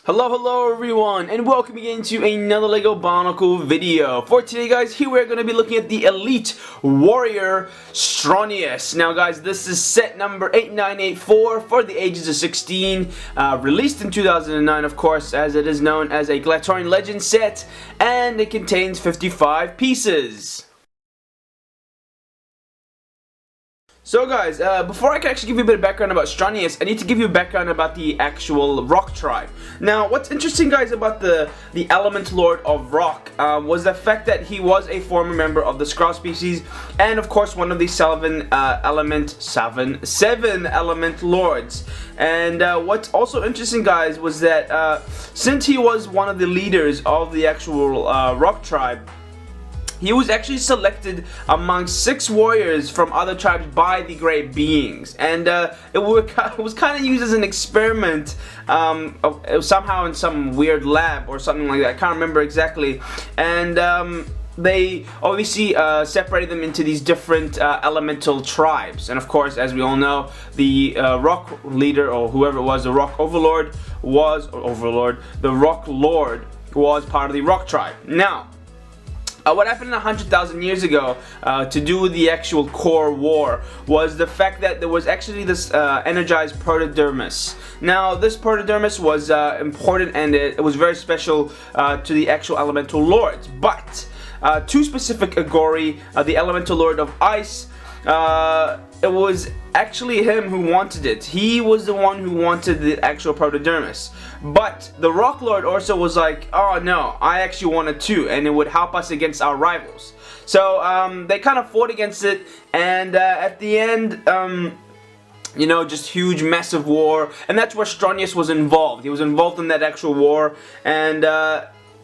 Hello everyone, and welcome again to another LEGO Bionicle video. For today guys, here we're going to be looking at the Elite Warrior Stronius. Now guys, this is set number 8984 for the ages of 16, released in 2009 of course, as it is known as a Glatorian Legend set, and it contains 55 pieces. So guys, before I can actually give you a bit of background about Stronius, I need to give you a background about the actual Rock tribe. Now, what's interesting guys about the Element Lord of Rock was the fact that he was a former member of the Skrall species, and of course one of the seven Element Lords. And what's also interesting guys was that since he was one of the leaders of the actual Rock tribe, he was actually selected among 6 warriors from other tribes by the Great Beings, and it was kind of used as an experiment somehow in some weird lab or something like that. I can't remember exactly, and they obviously separated them into these different elemental tribes. And of course, as we all know, the Rock leader, or whoever it was, the Rock Overlord the Rock Lord was part of the Rock tribe. Now, what happened 100,000 years ago to do with the actual core war was the fact that there was actually this energized protodermis. Now this protodermis was important, and it was very special to the actual elemental lords, but two specific Agori, the elemental lord of ice, it was actually him who wanted it. He was the one who wanted the actual protodermis. But the Rock Lord also was like, oh no, I actually want it too, and it would help us against our rivals. So they kind of fought against it, and at the end, you know, just huge, massive war, and that's where Stronius was involved. He was involved in that actual war, and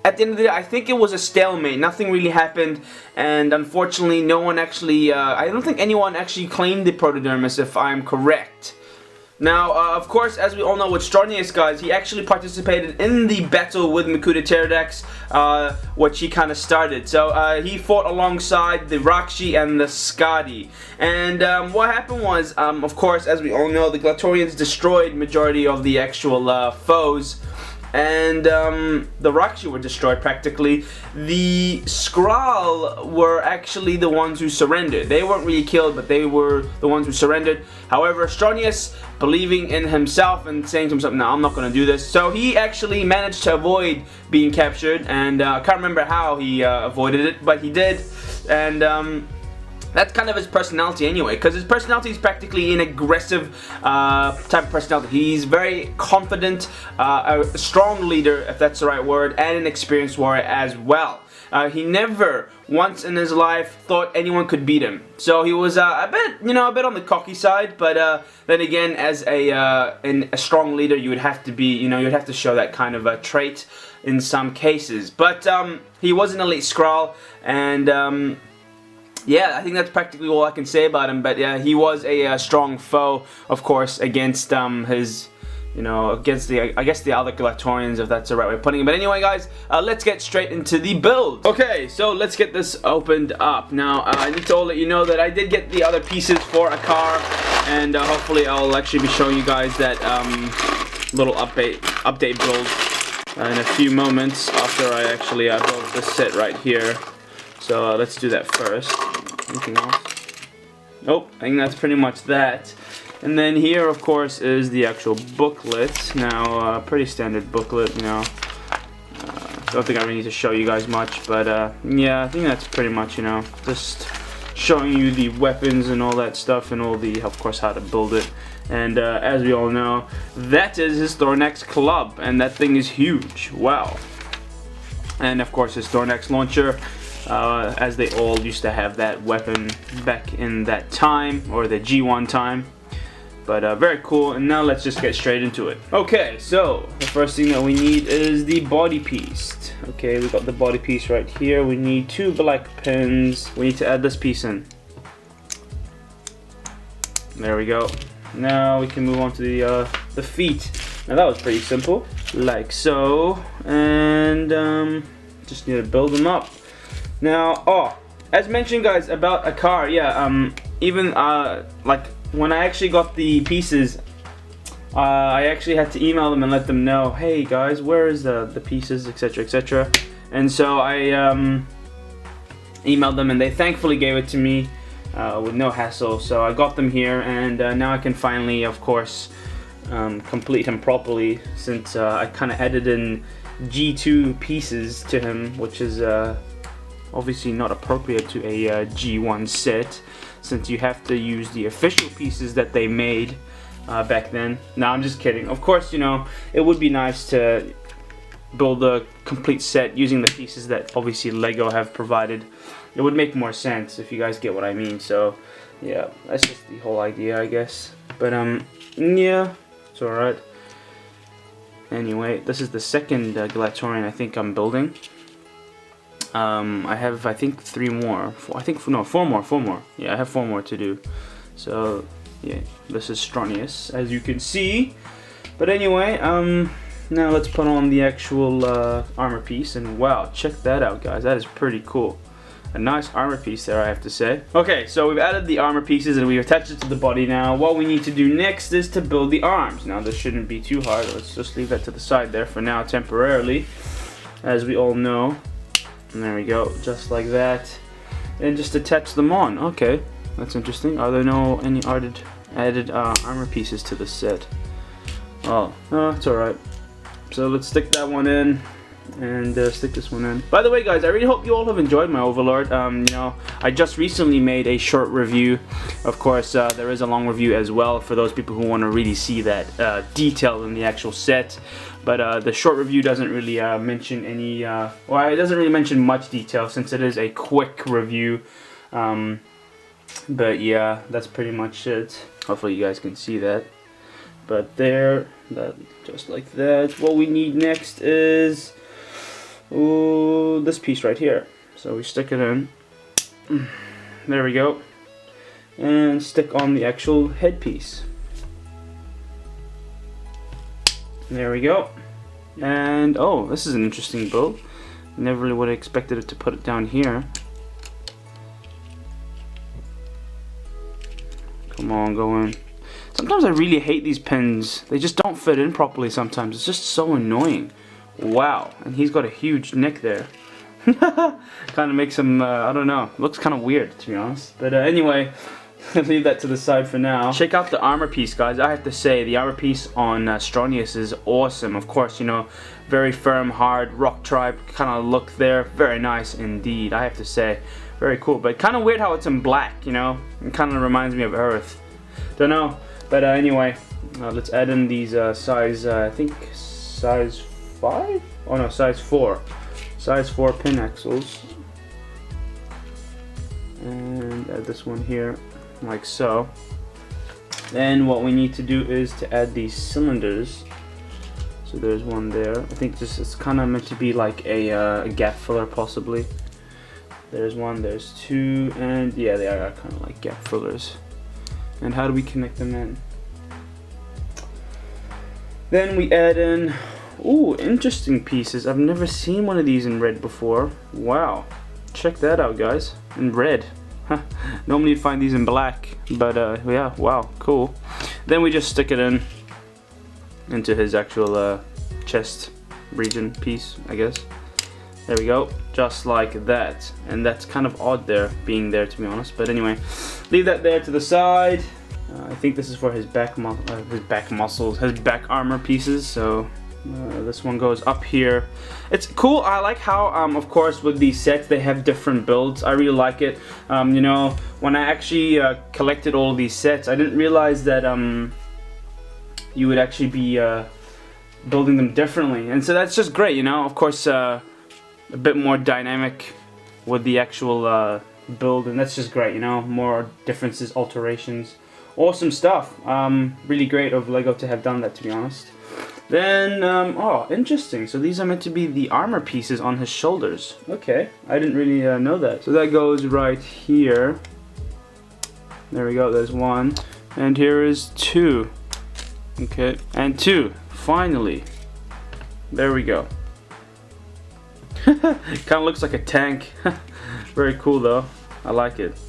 at the end of the day, I think it was a stalemate. Nothing really happened, and unfortunately, no one actually, I don't think anyone actually claimed the protodermis, if I'm correct. Now, of course, as we all know with Stronius, guys, he actually participated in the battle with Makuta Pterodax, which he kind of started. So, he fought alongside the Rakshi and the Skadi. And what happened was, of course, as we all know, the Glatorians destroyed majority of the actual foes. And the Rakshi were destroyed practically. The Skrall were actually the ones who surrendered. They weren't really killed, but they were the ones who surrendered. However, Stronius, believing in himself and saying to himself, no, I'm not going to do this, so he actually managed to avoid being captured. And I can't remember how he avoided it, but he did. And that's kind of his personality anyway, because his personality is practically an aggressive type of personality. He's very confident, a strong leader, if that's the right word, and an experienced warrior as well. He never once in his life thought anyone could beat him. So he was a bit on the cocky side, but then again, as a strong leader, you would have to be, you would have to show that kind of a trait in some cases. But he was an elite Skrall, and yeah, I think that's practically all I can say about him. But yeah, he was a strong foe, of course, against his, against the, I guess, the other Glatorians, if that's the right way of putting it. But anyway, guys, let's get straight into the build. Okay, so let's get this opened up. Now, I need to let you know that I did get the other pieces for a car, and hopefully I'll actually be showing you guys that little update build in a few moments after I actually build this set right here. So let's do that first. Anything else? Nope, I think that's pretty much that. And then here, of course, is the actual booklet. Now, pretty standard booklet, don't think I really need to show you guys much, but yeah, I think that's pretty much, just showing you the weapons and all that stuff, and all the, of course, how to build it. And as we all know, that is his Thornax club, and that thing is huge. Wow. And of course, his Thornax launcher. As they all used to have that weapon back in that time, or the G1 time. But very cool, and now let's just get straight into it. Okay, so the first thing that we need is the body piece. Okay, we got the body piece right here. We need 2 black pins. We need to add this piece in. There we go. Now we can move on to the feet. Now that was pretty simple, like so, and just need to build them up. Now, as mentioned, guys, about a car, yeah, even like when I actually got the pieces, I actually had to email them and let them know, hey guys, where is the pieces, etc, etc. And so I emailed them and they thankfully gave it to me with no hassle. So I got them here, and now I can finally, of course, complete him properly, since I kind of added in G2 pieces to him, which is obviously not appropriate to a G1 set, since you have to use the official pieces that they made back then. No, I'm just kidding. Of course, you know, it would be nice to build a complete set using the pieces that obviously Lego have provided. It would make more sense, if you guys get what I mean. So yeah, that's just the whole idea, I guess. But yeah, it's alright. Anyway, this is the second Glatorian I think I'm building. I have, I think, 3 more. 4 more. Yeah, I have 4 more to do. So yeah, this is Stronius, as you can see. But anyway, now let's put on the actual armor piece, and wow, check that out, guys. That is pretty cool. A nice armor piece there, I have to say. Okay, so we've added the armor pieces and we've attached it to the body now. What we need to do next is to build the arms. Now, this shouldn't be too hard. Let's just leave that to the side there for now, temporarily, as we all know. And there we go, just like that. And just attach them on. Okay, that's interesting. Are there any added armor pieces to the set? Oh, no, it's alright. So let's stick that one in, and stick this one in. By the way, guys, I really hope you all have enjoyed my Overlord. You know, I just recently made a short review. Of course, there is a long review as well for those people who want to really see that detail in the actual set. But the short review doesn't really mention any, well, it doesn't really mention much detail, since it is a quick review. But yeah, that's pretty much it. Hopefully you guys can see that. But there, that just like that. What we need next is this piece right here. So we stick it in. There we go. And stick on the actual headpiece. There we go. And oh, this is an interesting build. Never really would have expected it to put it down here. Come on, go in. Sometimes I really hate these pins. They just don't fit in properly sometimes. It's just so annoying. Wow, and he's got a huge neck there. Kind of makes him, I don't know, looks kind of weird, to be honest. But anyway, leave that to the side for now. Check out the armor piece, guys. I have to say, the armor piece on Stronius is awesome. Of course, you know, very firm, hard, rock tribe kind of look there. Very nice indeed, I have to say. Very cool, but kind of weird how it's in black, you know? It kind of reminds me of Earth. Don't know. But anyway, let's add in these size, I think size 5? Oh no, size 4. Size 4 pin axles. And add this one here, like so. Then what we need to do is to add these cylinders. So there's one there. I think this is kind of meant to be like a gap filler, possibly. There's one, there's 2, and yeah, they are kind of like gap fillers. And how do we connect them in? Then we add in, ooh, interesting pieces. I've never seen one of these in red before. Wow, check that out, guys. In red. Normally you'd find these in black, but yeah, wow, cool. Then we just stick it into his actual chest region piece, I guess. There we go, just like that. And that's kind of odd there, being there, to be honest. But anyway, leave that there to the side. I think this is for his back muscles, his back armor pieces. So this one goes up here. It's cool. I like how, of course, with these sets they have different builds. I really like it. You know, when I actually collected all these sets, I didn't realize that you would actually be building them differently, and so that's just great. You know, of course. A bit more dynamic with the actual build, and that's just great, you know, more differences, alterations, awesome stuff. Really great of Lego to have done that, to be honest. Then, oh, interesting, so these are meant to be the armor pieces on his shoulders. Okay, I didn't really know that. So that goes right here. There we go, there's 1, and here is 2. Okay, and 2, finally. There we go. Kind of looks like a tank. Very cool though. I like it.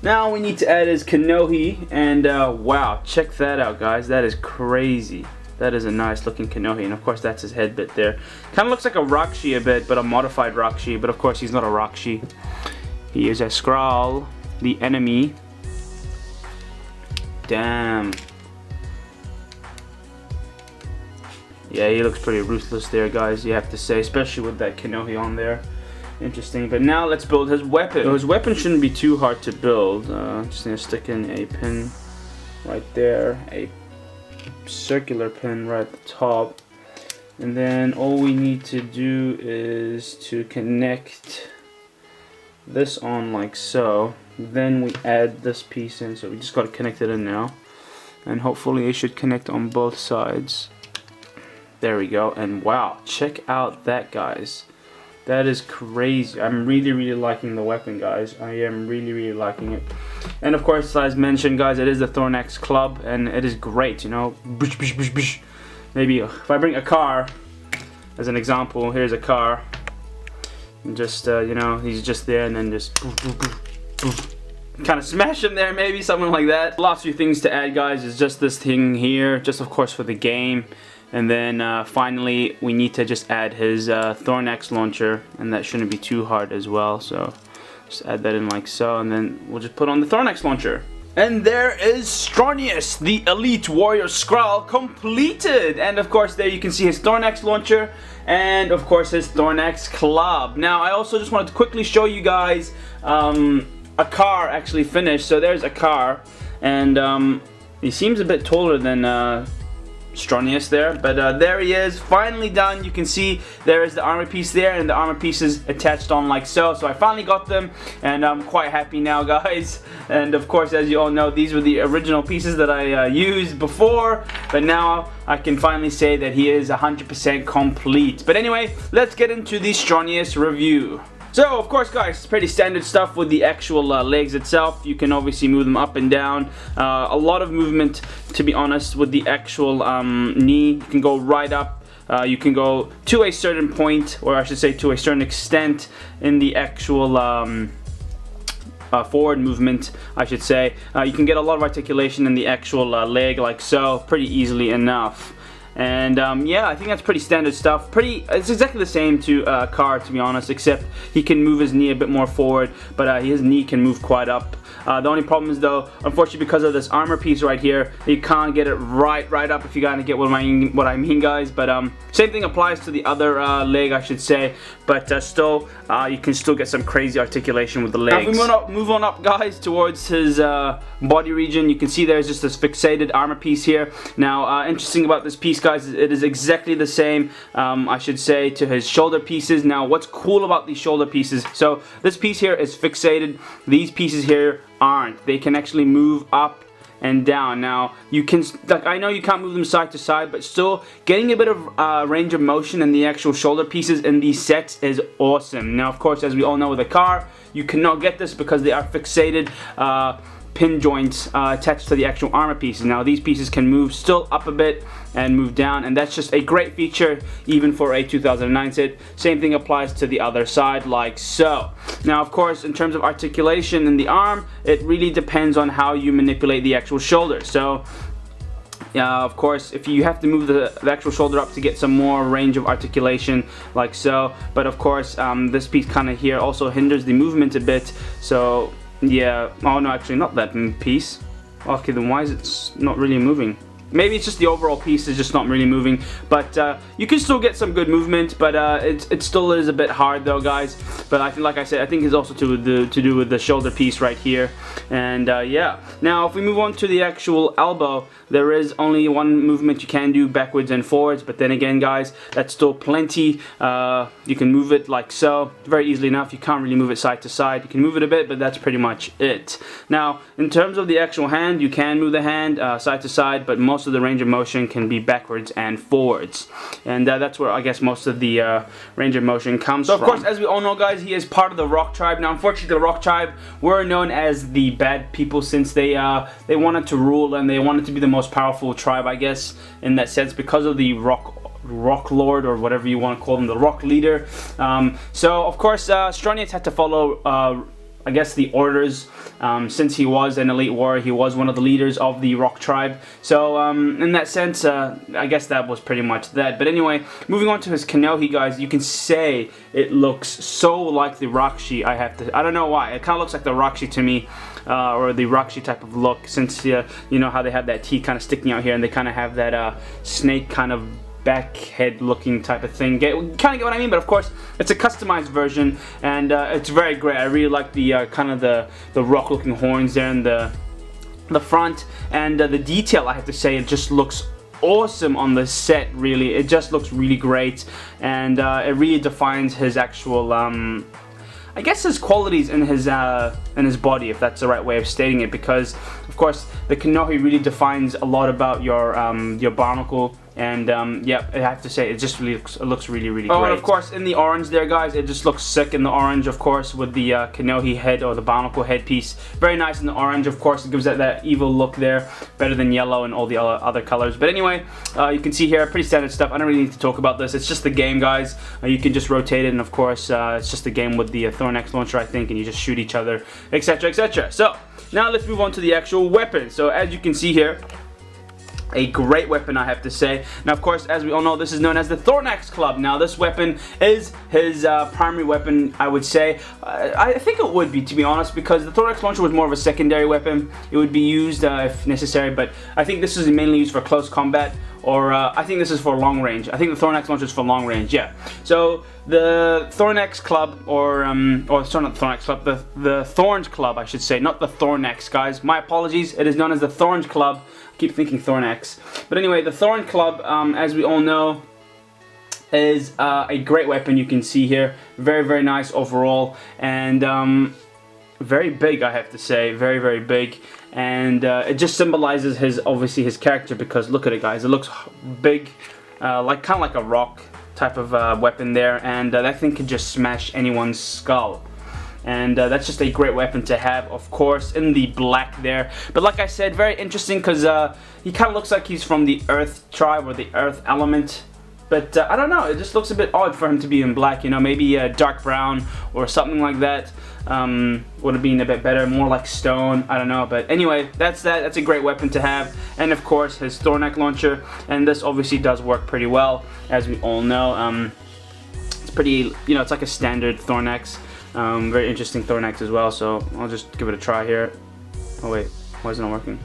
Now we need to add his Kanohi, and wow, check that out, guys. That is crazy. That is a nice looking Kanohi, and of course that's his head bit there. Kind of looks like a Rakshi a bit, but a modified Rakshi, but of course he's not a Rakshi. He is a Skrall, the enemy. Damn. Yeah, he looks pretty ruthless there, guys, you have to say, especially with that Kanohi on there. Interesting. But now let's build his weapon. So his weapon shouldn't be too hard to build. Just gonna stick in a pin right there, a circular pin right at the top, and then all we need to do is to connect this on like so. Then we add this piece in, so we just got to connect it in now, and hopefully it should connect on both sides. There we go. And wow, check out that, guys. That is crazy. I'm really liking the weapon, guys. I am really liking it. And of course, as mentioned, guys, it is the Thornax Club, and it is great, you know. Maybe if I bring a car as an example, here's a car, and just you know, he's just there, and then just kind of smash him there, maybe something like that. Last few things to add, guys, is just this thing here, just of course for the game. And then finally we need to just add his Thornax launcher, and that shouldn't be too hard as well, so just add that in like so, and then we'll just put on the Thornax launcher. And there is Stronius, the Elite Warrior Skrall, completed! And of course there you can see his Thornax launcher, and of course his Thornax Club. Now I also just wanted to quickly show you guys a car actually finished. So there's a car, and he seems a bit taller than Stronius there, but there he is, finally done. You can see there is the armor piece there, and the armor pieces attached on like so. So I finally got them, and I'm quite happy now, guys. And of course, as you all know, these were the original pieces that I used before, but now I can finally say that he is 100% complete. But anyway, let's get into the Stronius review. So of course, guys, it's pretty standard stuff with the actual legs itself. You can obviously move them up and down. A lot of movement, to be honest, with the actual knee. You can go right up. You can go to a certain point, or I should say to a certain extent, in the actual forward movement, I should say. You can get a lot of articulation in the actual leg like so, pretty easily enough. And yeah, I think that's pretty standard stuff. It's exactly the same to Car, to be honest, except he can move his knee a bit more forward, but his knee can move quite up. The only problem is, though, unfortunately, because of this armor piece right here, you can't get it right up, if you gotta get what I mean, guys. But same thing applies to the other leg, I should say. But still, you can still get some crazy articulation with the legs. Now, if we move on up, guys, towards his body region, you can see there's just this fixated armor piece here. Now, interesting about this piece, guys, is it is exactly the same, I should say, to his shoulder pieces. Now, what's cool about these shoulder pieces? So this piece here is fixated. These pieces here aren't. They can actually move up and down. Now you can, like, I know you can't move them side to side, but still getting a bit of range of motion in the actual shoulder pieces in these sets is awesome. Now of course, as we all know with a car, you cannot get this because they are fixated pin joints attached to the actual armor pieces. Now these pieces can move still up a bit and move down, and that's just a great feature even for a 2009 set. Same thing applies to the other side like so. Now of course, in terms of articulation in the arm, it really depends on how you manipulate the actual shoulder. So of course, if you have to move the actual shoulder up to get some more range of articulation like so, but of course this piece kind of here also hinders the movement a bit. So yeah, oh no, actually not that piece. Okay, then why is it not really moving? Maybe it's just the overall piece is just not really moving, but you can still get some good movement, but it still is a bit hard though, guys. But I think, like I said, I think it's also to do with the shoulder piece right here. And yeah, now if we move on to the actual elbow, there is only one movement you can do, backwards and forwards, but then again, guys, that's still plenty. You can move it like so, very easily enough. You can't really move it side to side. You can move it a bit, but that's pretty much it. Now, in terms of the actual hand, you can move the hand side to side, but most of the range of motion can be backwards and forwards. And that's where I guess most of the range of motion comes from. So of course, as we all know, guys, he is part of the Rock Tribe. Now, unfortunately, the Rock Tribe were known as the bad people, since they wanted to rule and they wanted to be the most powerful tribe, I guess, in that sense, because of the Rock Lord, or whatever you want to call them, the Rock Leader. So of course, Stronius had to follow I guess, the orders. Since he was an elite warrior, he was one of the leaders of the Rock Tribe. So in that sense, I guess that was pretty much that. But anyway, moving on to his Kanohi, guys, you can say it looks so like the Rakshi. I don't know why. It kind of looks like the Rakshi to me, or the Rakshi type of look. Since you know how they have that teeth kind of sticking out here, and they kind of have that snake kind of back head looking type of thing. Kind of get what I mean, but of course it's a customized version, and it's very great. I really like the kind of the rock looking horns there in the front, and the detail, I have to say, it just looks awesome on the set. Really, it just looks really great, and it really defines his actual I guess his qualities in his body, if that's the right way of stating it, because of course the Kanohi really defines a lot about your Bionicle. And yeah, I have to say, it just really looks really great. Oh, and of course in the orange there, guys, it just looks sick in the orange, of course, with the Kanohi head, or the Bionicle headpiece. Very nice in the orange, of course. It gives that evil look there, better than yellow and all the other colors. But anyway, you can see here, pretty standard stuff. I don't really need to talk about this. It's just the game, guys. You can just rotate it, and of course it's just the game with the Thornax launcher, I think, and you just shoot each other, etc, etc. So now let's move on to the actual weapon. So as you can see here, a great weapon, I have to say. Now, of course, as we all know, this is known as the Thornax Club. Now, this weapon is his primary weapon, I would say. I think it would be, to be honest, because the Thornax launcher was more of a secondary weapon. It would be used if necessary, but I think this is mainly used for close combat, or I think this is for long range. I think the Thornax launcher is for long range, yeah. So the Thornax Club, or sorry, not the Thornax Club, the Thorns Club, I should say, not the Thornax, guys. My apologies. It is known as the Thorns Club. I keep thinking Thornax. But anyway, the Thorn Club, as we all know, is a great weapon. You can see here, very nice overall, and very big, I have to say, very big. And it just symbolizes obviously his character, because look at it, guys. It looks big, kind of like a rock type of weapon there, and that thing can just smash anyone's skull. And that's just a great weapon to have, of course, in the black there. But like I said, very interesting, because he kind of looks like he's from the Earth tribe, or the Earth element. But I don't know, it just looks a bit odd for him to be in black, you know, maybe dark brown or something like that would have been a bit better, more like stone, I don't know. But anyway, that's a great weapon to have. And of course, his Thornax launcher, and this obviously does work pretty well, as we all know. It's pretty, you know, it's like a standard Thornax. Very interesting Thornax as well, so I'll just give it a try here. Oh wait, why isn't it working?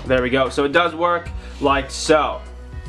There we go. So it does work like so.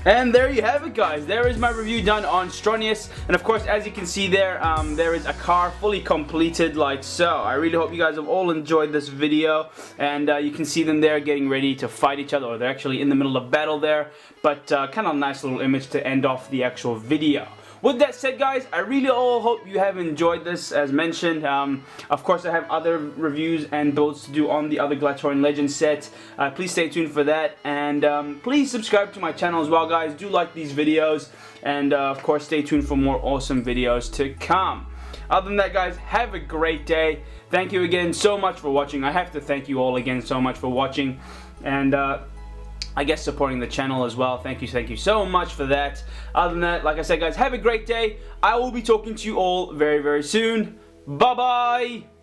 And there you have it, guys. There is my review done on Stronius. And of course, as you can see there, there is a car fully completed like so. I really hope you guys have all enjoyed this video. And you can see them there getting ready to fight each other, or they're actually in the middle of battle there. But kind of a nice little image to end off the actual video. With that said, guys, I really all hope you have enjoyed this, as mentioned. Of course, I have other reviews and builds to do on the other Glatorian Legends set. Please stay tuned for that, and please subscribe to my channel as well, guys. Do like these videos, and of course, stay tuned for more awesome videos to come. Other than that, guys, have a great day. Thank you again so much for watching. I have to thank you all again so much for watching, and I guess supporting the channel as well. Thank you so much for that. Other than that, like I said, guys, have a great day. I will be talking to you all very soon. Bye bye.